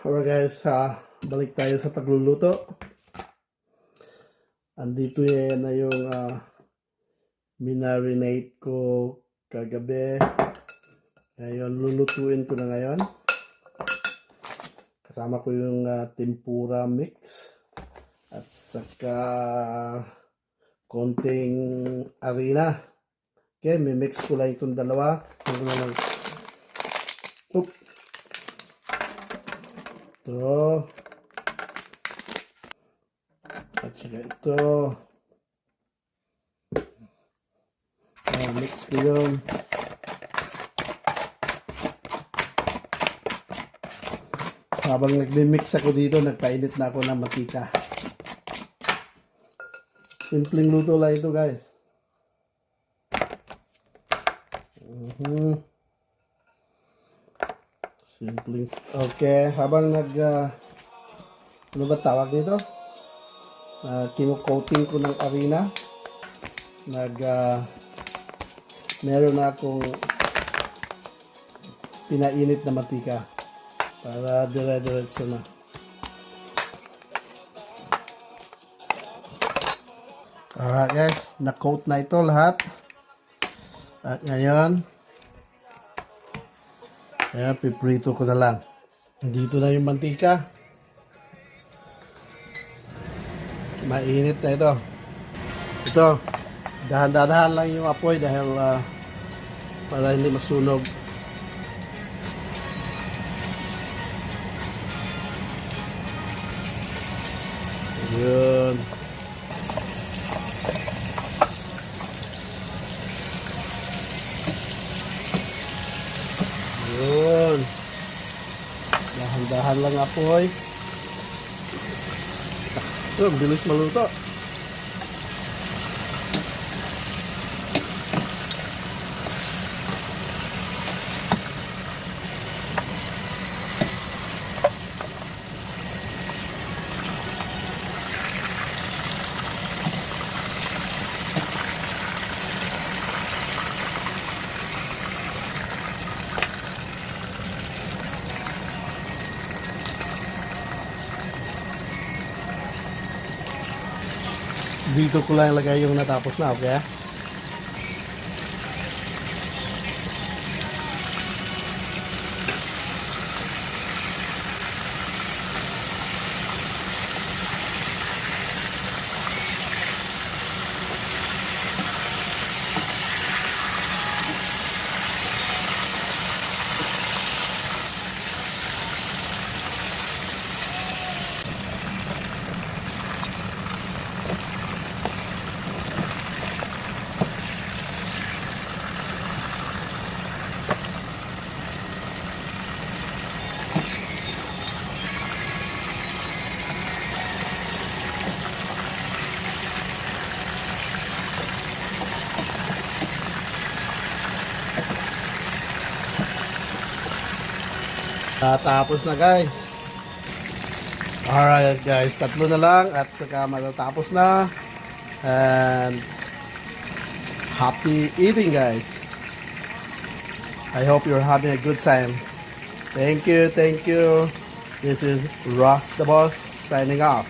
Alright guys, balik tayo sa pagluluto. Andito na yung minarinate ko kagabi. Ngayon, lulutuin ko na ngayon. Kasama ko yung tempura mix. At saka konting harina. Okay, may mix ko lang itong dalawa. Ito. At saka ito. Mix ko yun. Habang nagmi-mix ako dito, nagpainit na ako ng mantika. Simpleng luto lang ito guys. Simpleng. Okay, habang ano ba tawag nito? Kino-coating ko ng harina. Meron na akong pinainit na mantika para dire-diretso na. Alright guys, na-coat na ito lahat. At ngayon, piprito ko na lang. Dito na yung mantika. Mainit na ito. Ito, dahan-dahan lang yung apoy dahil para hindi masunog. Yun. Yun. Dahan-dahan lang apoy. Ito, bilis maluto. Dito ko lang ilagay yung natapos na, okay? Tapos na guys. Alright guys, tatlo na lang at saka matatapos na. And happy eating guys. I hope you're having a good time. Thank you, thank you. This is Ross the Boss signing off.